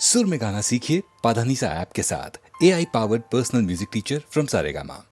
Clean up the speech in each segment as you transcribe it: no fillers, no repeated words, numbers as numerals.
सुर में गाना सीखिए पाधानीसा ऐप के साथ। AI powered personal music teacher from Saregama.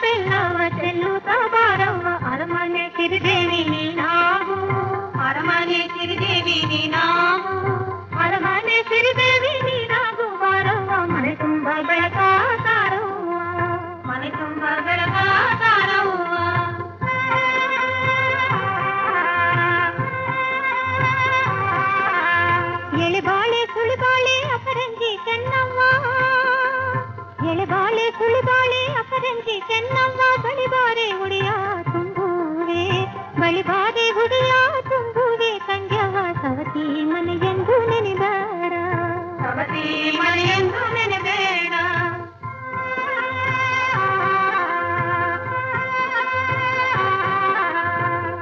ಬೆಲ್ಲವ ಚೆಲ್ಲುತ್ತ ಬಾರವ್ವ ಅರಮನೆ ಸಿರಿದೇವಿ ನೀನಾಗು ಅರಮನೆ ಸಿರಿದೇವಿ ನೀನಾಗು ಅರಮನೆ ಸಿರಿದೇವಿ ನೀನಾಗು ಬಾರವ್ವ ಮನೆ ತುಂಬ ಬೆಳಕ ತಾರವ್ವ ಮನೆ ತುಂಬ ಬೆಳಕ ತಾರವ್ವ ಎಳೆಬಾಳೆ ಸುಳಿಬಾಳೆ ಅಪರಂಜಿ ಚೆನ್ನವ್ವ ಎಳೆಬಾಳೆ ಸುಳಿಬಾಳೆ ಅಪರಂಜಿ ಚೆನ್ನವ್ವ ಬಳಿಬಾರೆ ಹುಡಿಯ ತುಂಬುವೆ ಬಳಿಬಾರೆ ಹುಡಿಯ ತುಂಬುವೆ ತಂಗ್ಯವ ಸವತಿ ಮನೆಯೆಂದು ನೆನೆಬೇಡ ಸವತಿ ಮನೆಯೆಂದು ನೆನೆಬೇಡ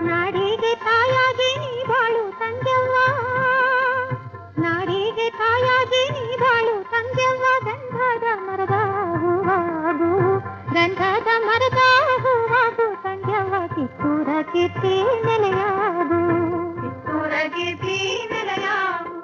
ನಾಡಿಗೆ ತಾಯಾಗಿ ನೀ ಬಾಳು ತಂಗ್ಯವ್ವ ನಾಡಿಗೆ ತಾಯಾಗಿ ನೀ ಬಾಳು ತಂಗ್ಯವ್ವ ಗಂಧದ ಮರದ ಹೂವಾಗು ಗಂಧದ ಮರದ ಹೂವಾಗು ತಂಗ್ಯವ್ವ ಕಿತ್ತೂರ ಕೀರ್ತಿ ನೆಲೆಯಾಗು ಕಿತ್ತೂರ ಕೀರ್ತಿ ನೆಲೆಯಾಗು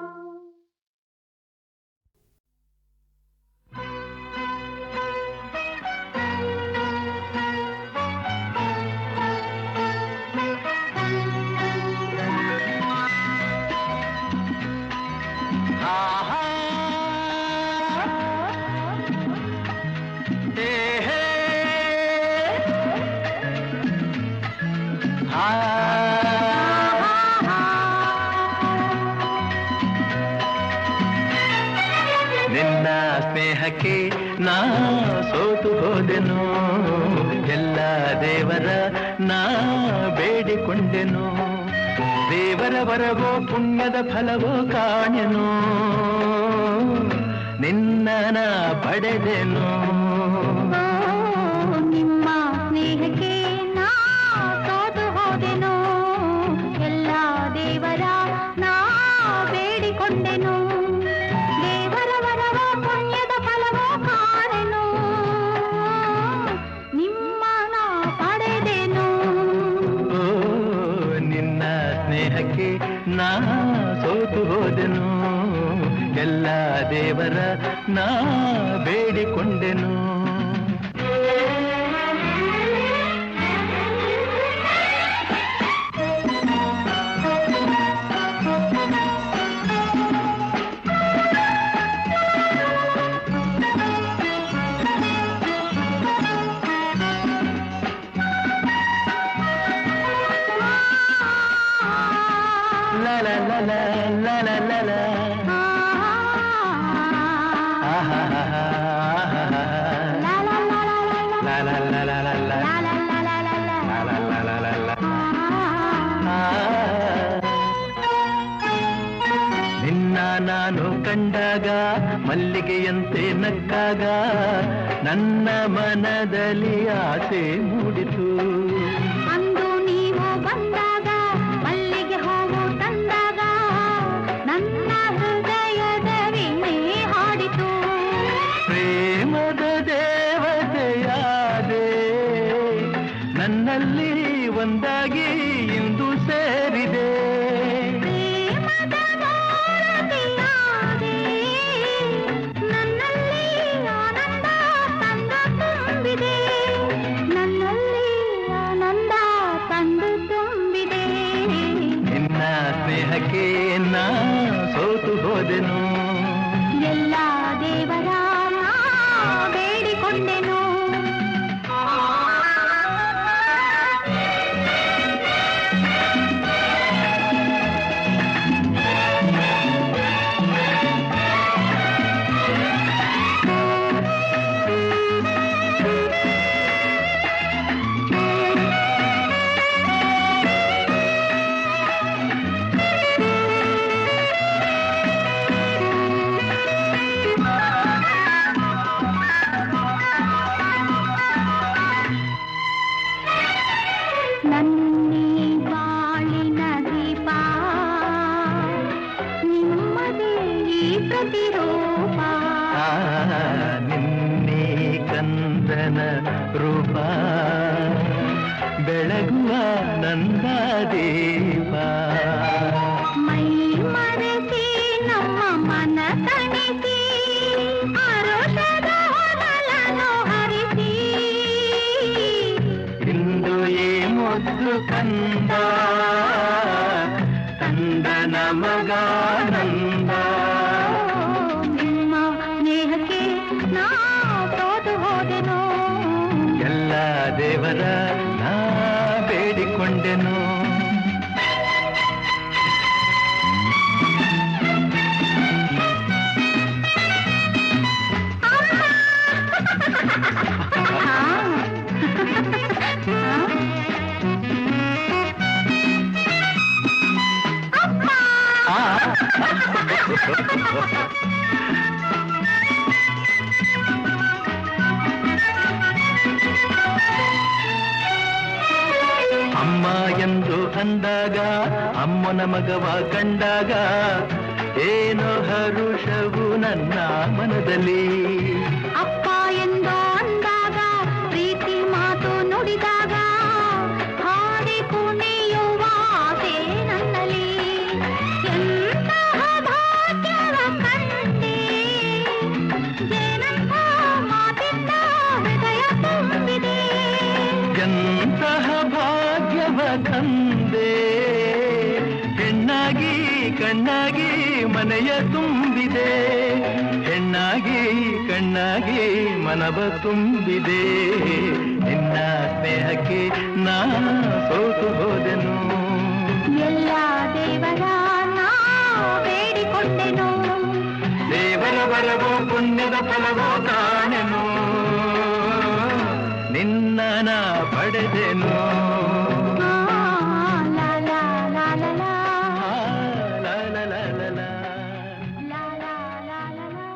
ನಿನ್ನ ಸ್ನೇಹಕ್ಕೆ ನಾ ಸೋತು ಹೋದೆನು ಎಲ್ಲ ದೇವರ ನಾ ಬೇಡಿಕೊಂಡೆನು ದೇವರ ವರವೋ ಪುಣ್ಯದ ಫಲವೋ ಕಾಣೆನು ನಿನ್ನ ನಾ ಪಡೆದೆನು ನಿಮ್ಮ ಸ್ನೇಹಕ್ಕೆ ನಾ ಸೋತು ಹೋದೆನು ಎಲ್ಲ ದೇವರ ನಾ ಬೇಡಿಕೊಂಡೆನು ದೇವರ ವರವ ಪುಣ್ಯದ ಫಲವ ಕಾಣೆನು ನಿಮ್ಮ ನಾ ಪಡೆದೆನು ನಿನ್ನ ಸ್ನೇಹಕ್ಕೆ ನಾ ಸೋತು ಹೋದೆನು ಎಲ್ಲ ದೇವರ ನಾ ಬೇಡಿಕೊಂಡೆನು ನಿನ್ನ ನಾನು ಕಂಡಾಗ ಮಲ್ಲಿಗೆಯಂತೆ ನಕ್ಕಾಗ ನನ್ನ ಮನದಲ್ಲಿ ಆಸೆ ಮೂಡಿತು ಅಂದು ನೀವು ಬಂದಾಗ ಮಲ್ಲಿಗೆ ಹೂವು ತಂದಾಗ ನನ್ನ ಹೃದಯದ ವೀಣೆ ಹಾಡಿತು ಪ್ರೇಮದ ದೇವತೆಯಾದೆ ನನ್ನಲ್ಲಿ ಒಂದಾಗಿ ಇಂದು ಸೇರಿದೆ ಸ್ನೇಹಕ್ಕೆ ನಾ ಸೋತು ಹೋದೆನು ಎಲ್ಲ ದೇವರ ನಾ ಬೇಡಿಕೊಂಡೆನು ನಿನ್ನೆ ಕಂದನ ರೂಪ ಬೆಳಗುವ ನಂದ ದೀಪ ಮೈ ಮರೆಸಿ ನಮ್ಮ ಮನ ತಣಿಸಿ ಆರೋಷದ ಹೊನಲನ್ನು ಹರಿಸಿ ದೇವರ ನಾ ಬೇಡಿಕೊಂಡೆನು. ಅಮ್ಮ ಎಂದು ಅಂದಾಗ, ಅಮ್ಮನ ಮಗವ ಕಂಡಾಗ ಏನೋ ಹರುಷವು ನನ್ನ ಮನದಲ್ಲಿ. ಅಪ್ಪ ಎಂದು ಅಂದಾಗ, ಪ್ರೀತಿ ಮಾತು ನುಡಿದಾಗ, ಹಾಡಿ ಕುಣಿಯುವ ಆಸೆ ನನ್ನಲ್ಲಿ. ಎಂತಹ ಭಾಗ್ಯವ ಕಂಡೆ, ಏನಂತ ಮಾತಿಂದ ಹೃದಯ ತುಂಬಿದೆ. ಎಂತಹ ಭಾಗ್ಯವ ತಂದೆ, ಹೆಣ್ಣಾಗಿ ಕಣ್ಣಾಗಿ ಮನೆಯ ತುಂಬಿದೆ. ಹೆಣ್ಣಾಗಿ ಕಣ್ಣಾಗಿ ಮನವ ತುಂಬಿದೆ. ನಿನ್ನ ಸ್ನೇಹಕ್ಕೆ ನಾ ಸೋತು ಹೋದೆನು. ಎಲ್ಲ ದೇವರ ನಾ ಬೇಡಿಕೊಂಡೆನು. ದೇವರ ಬರವೋ ಪುಣ್ಯದ ಫಲವೋ ಕಾಣೆನು. ನಿನ್ನ ನಾ ಪಡೆದೆನು. ಲಾ ಲಾ ಲಾ ಲಾ ಲಾ. ಲಾ ಲಾ ಲಾ ಲಾ ಲಾ. ಲಾ ಲಾ ಲಾ ಲಾ ಲಾ.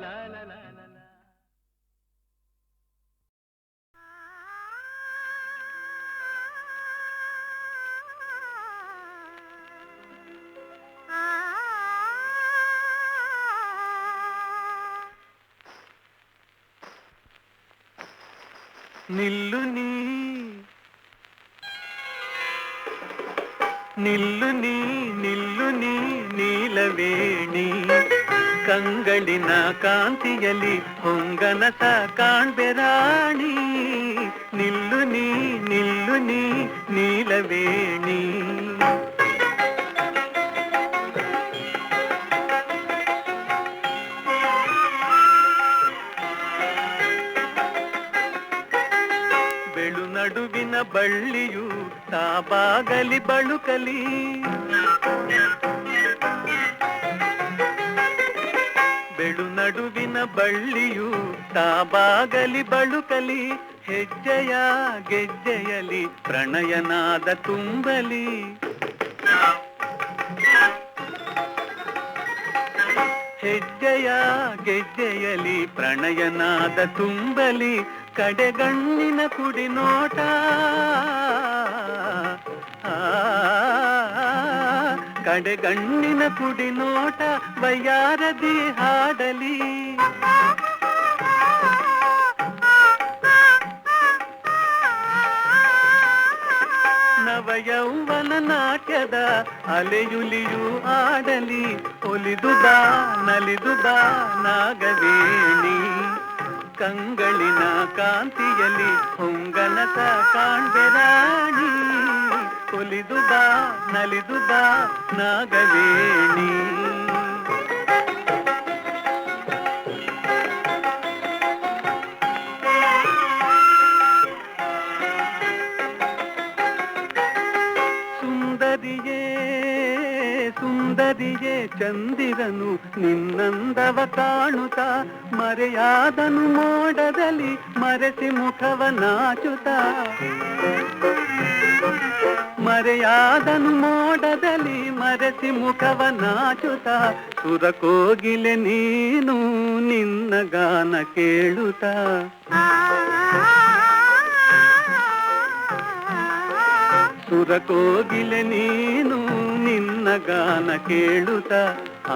ಲಾ ಲಾ ಲಾ ಲಾ ಲಾ. ನಿಲ್ಲು ನೀ ನಿಲ್ಲು ನೀ ನಿಲ್ಲು ನೀ ನೀಲವೇಣಿ, ಕಂಗಳಿನ ಕಾಂತಿಯಲ್ಲಿ ಹೊಂಗನಸ ಕಾಣ್ಬೆರಾಣಿ. ನಿಲ್ಲು ನೀ ನಿಲ್ಲು ನೀ ನೀಲವೇಣಿ. ಬೆಳು ನಡುವಿನ ಬಳ್ಳಿಯು ತಾಬಾಗಲಿ ಬಳುಕಲಿ, ಬೆಳು ನಡುವಿನ ಬಳ್ಳಿಯು ತಾಬಾಗಲಿ ಬಳುಕಲಿ. ಹೆಜ್ಜೆಯ ಗೆಜ್ಜೆಯಲಿ ಪ್ರಣಯನಾದ ತುಂಬಲಿ. ಹೆಜ್ಜೆಯ ಗೆಜ್ಜೆಯಲಿ ಪ್ರಣಯನಾದ ತುಂಬಲಿ. ಕಡೆಗಣ್ಣಿನ ಕುಡಿ ನೋಟ, ಕಡೆಗಣ್ಣಿನ ಕುಡಿ ನೋಟ ವಯ್ಯಾರದಿ ಹಾಡಲಿ. ನವಯೌವನ ನಾಟ್ಯದ ಅಲೆಯುಲಿಯು ಆಡಲಿ. ಒಲಿದು ಬಾ ನಲಿದು ಬಾ ನಾಗವೇಣಿ, ಕಂಗಳಿನ ಕಾಂತಿಯಲ್ಲಿ ಹೊಂಗನಸ ಕಾಣ್ಬೆರಾಣಿ. ಒಲಿದು ಬಾ ನಲಿದು ಬಾ ನಾಗವೇಣಿ. ಸುಂದರಿಯೇ ಸುಂದರಿಯೇ ಚಂದಿರನು ನಿನ್ನಂದವ ಕಾಣುತ್ತ, ಮರೆಯಾದನು ಮೋಡದಲ್ಲಿ ಮರೆಸಿ ಮುಖವ ನಾಚುತ್ತ. ಮರೆಯಾದನು ಮೋಡದಲ್ಲಿ ಮರೆಸಿ ಮುಖವ ನಾಚುತ್ತ. ಸುರಕೋಗಿಲೆ ನೀನು ನಿನ್ನ ಗಾನ ಕೇಳುತ್ತ. ಸುರಕೋಗಿಲೆ ನೀನು ನಿನ್ನ ಗಾನ ಕೇಳುತ್ತ.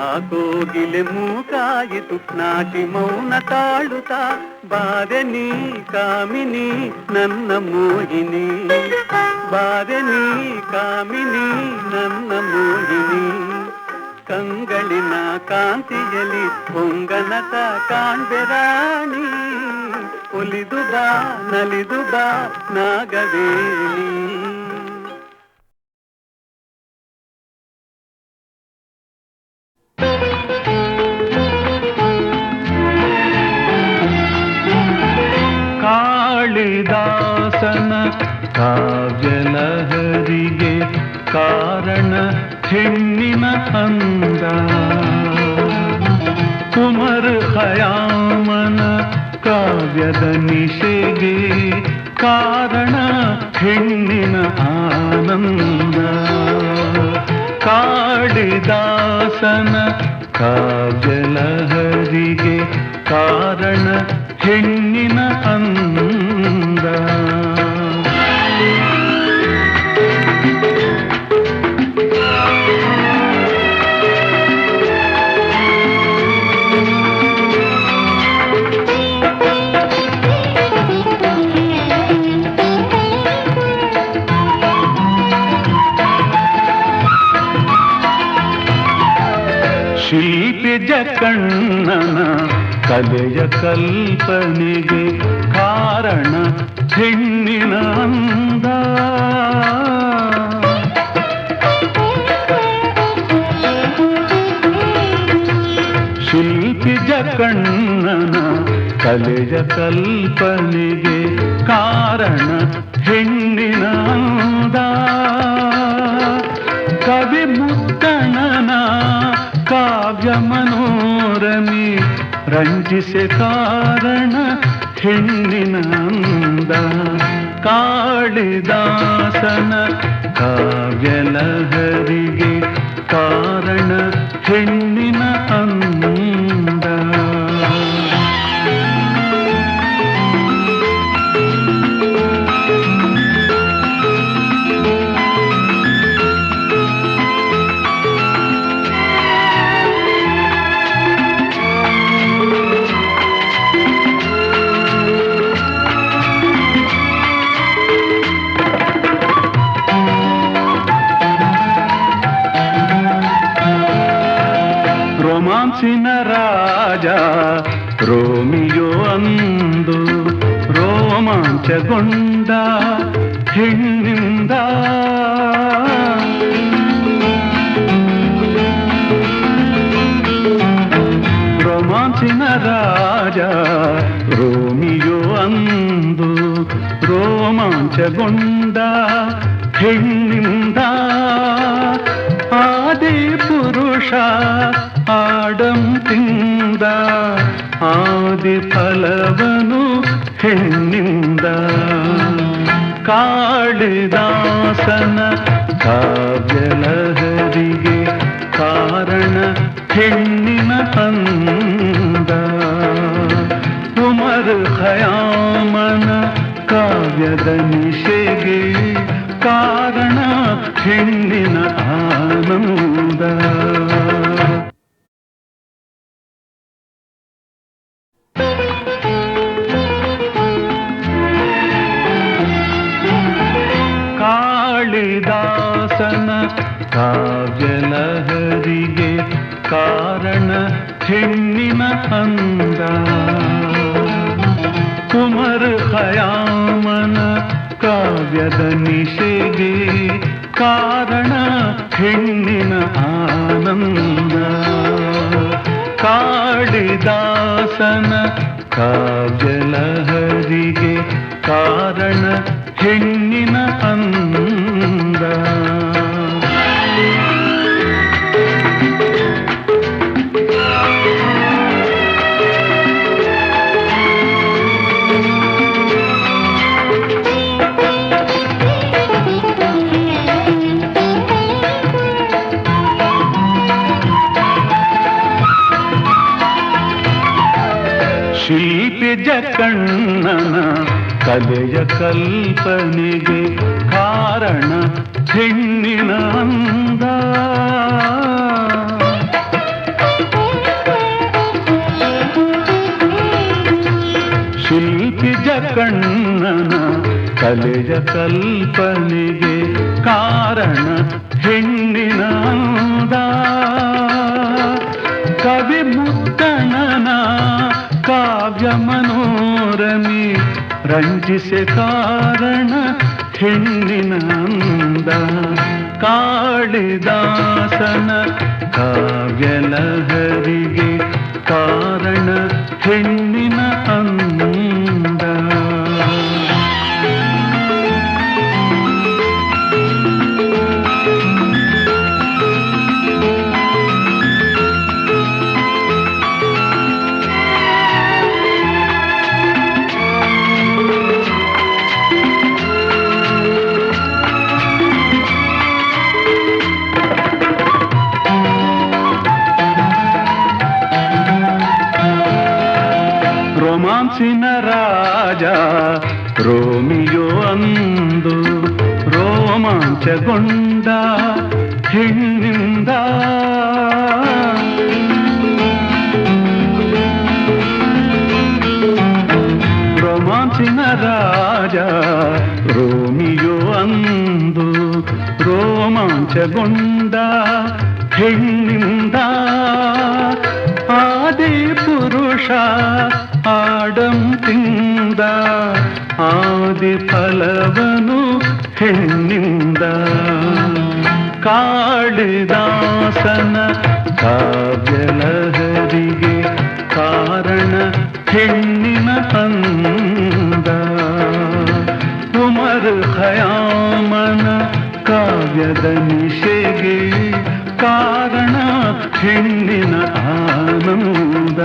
ಆ ಕೋಗಿಲೆ ಮೂಕಾಯಿತು ನಾಟಿ ಮೌನ ತಾಳುತ್ತ. ಬಾರೆ ನೀ ಕಾಮಿನಿ ನನ್ನ ಮೋಹಿನಿ, ಬಾರೆ ನೀ ಕಾಮಿನಿ ನನ್ನ ಮೋಹಿನಿ. ಕಂಗಳಿನ ಕಾಂತಿಯಲಿ ಹೊಂಗನಸ ಕಾಣ್ಬೆರಾಣಿ. ಒಲಿದು ಬಾ ನಲಿದು ಬಾ ನಾಗವೇಣಿ. ಕಾಳಿ ಕಾವ್ಯಲಹರಿಗೆ ಕಾರಣ ಹೆಣ್ಣಿನ ಅಂದ. ಉಮರ್ ಖಯಾಮನ ಕಾವ್ಯದ ನಿಶೆಗೆ ಕಾರಣ ಹೆಣ್ಣಿನ ಆನಂದ. ಕಾಳಿದಾಸನ ಕಾವ್ಯಲಹರಿಗೆ ಕಾರಣ ಹೆಣ್ಣಿನ ಅಂದ. ಶಿಲ್ಪಿ ಜಕಣ್ಣನ ಕಲೆಯ ಕಲ್ಪನೆಗೆ ಕಾರಣ ಹೆಣ್ಣಿನ ಅಂದ. ಶಿಲ್ಪಿ ಜಕಣ್ಣನ ಕಲೆಯ ಕಲ್ಪನೆಗೆ ಕಾರಣ ಹೆಣ್ಣಿನ ಅಂದ. ಕವಿ ಮುತ್ತಣ್ಣನ ಕಾವ್ಯ ಮನೋರಮಿ ರಂಜಿಸೆ ಕಾರಣ ಹೆಣ್ಣಿನ ಅಂದ. ಕಾಳಿದಾಸನ ಕಾವ್ಯಲಹರಿಗೆ ಕಾರಣ ಹೆಣ್ಣಿನ ಅಂದ. ರೋಮಾನ್ಸಿನ ರಾಜ ರೋಮಿಯೋ ಅಂದು ರೋಮಾಂಚಗೊಂಡ ಹೆಣ್ಣಿಂದ. ರೋಮಾನ್ಸಿನ ರಾಜ ರೋಮಿಯೋ ಅಂದು ರೋಮಾಂಚಗೊಂಡ ಹೆಣ್ಣಿಂದ. ಆದಿ ಪುರುಷ ಆಡಂತಿಂದ ಆದಿ ಫಲವನು ಹೆಣ್ಣಿಂದ. ಕಾಳಿದಾಸನ ಕಾವ್ಯಲಹರಿಗೆ ಕಾರಣ ಹೆಣ್ಣಿನ ಅಂದ. ಉಮರ್ ಖಯಾಮನ ಕಾವ್ಯದ ನಿಶೆಗೆ ಕಾರಣ ಹೆಣ್ಣಿನ ಆನಂದ. ಕಾಳಿದಾಸನ ಕಾವ್ಯಲಹರಿಗೆ ಕಾರಣ ಹೆಣ್ಣಿನ ಅಂದ. ಉಮರ್ ಖಯಾಮನ ಕಾವ್ಯದ ನಿಶೆಗೆ ಕಾರಣ ಹೆಣ್ಣಿನ ಆನಂದ. ಕಾಳಿದಾಸನ ಕಾವ್ಯಲಹರಿಗೆ ಕಾರಣ ಹೆಣ್ಣಿನ ಅಂದ. ಶಿಲ್ಪಿ ಜಕಣ್ಣನ ಕಲೆಯ ಕಲ್ಪನೆಗೆ ಕಾರಣ ಹೆಣ್ಣಿನ ಅಂದ. ಶಿಲ್ಪಿ ಜಕಣ್ಣನ ಕಲೆಯ ಕಲ್ಪನೆಗೆ ಕಾರಣ ಹೆಣ್ಣಿನ ಅಂದ. ಕವಿ ಮುತ್ತಣ್ಣನ ಕಾವ್ಯ ಮನೋರಮಿ ರಂಜಿಸೆ ಕಾರಣ ಹೆಣ್ಣಿನ ಅಂದ. ಕಾಳಿದಾಸನ ಕಾವ್ಯಲಹರಿಗೆ ಕಾರಣ ಹೆಣ್ಣಿನ ಅಂದ. ರೊಮಾನ್ಸಿನ ರಾಜ ರೋಮಿಯೋ ಅಂದು ರೋಮಾಂಚಗೊಂಡ ಹೆಣ್ಣಿಂದ ರೊಮಾನ್ಸಿನ ರಾಜ ರೋಮಿಯೋ ಅಂದು ರೋಮಾಂಚಗೊಂಡ ಹೆಣ್ಣಿಂದ ಆದಿ ಪುರುಷ ಆಡಂ ತಿಂದ ಆದಿ ಫಲವನು ಹೆಣ್ಣಿಂದ ಕಾಳಿದಾಸನ ಕಾವ್ಯಲಹರಿಗೆ ಕಾರಣ ಹೆಣ್ಣಿನ ಅಂದ ಉಮರ್ ಖಯಾಮನ ಕಾವ್ಯದ ನಿಶೆಗೆ ಕಾರಣ ಹೆಣ್ಣಿನ ಆನಂದ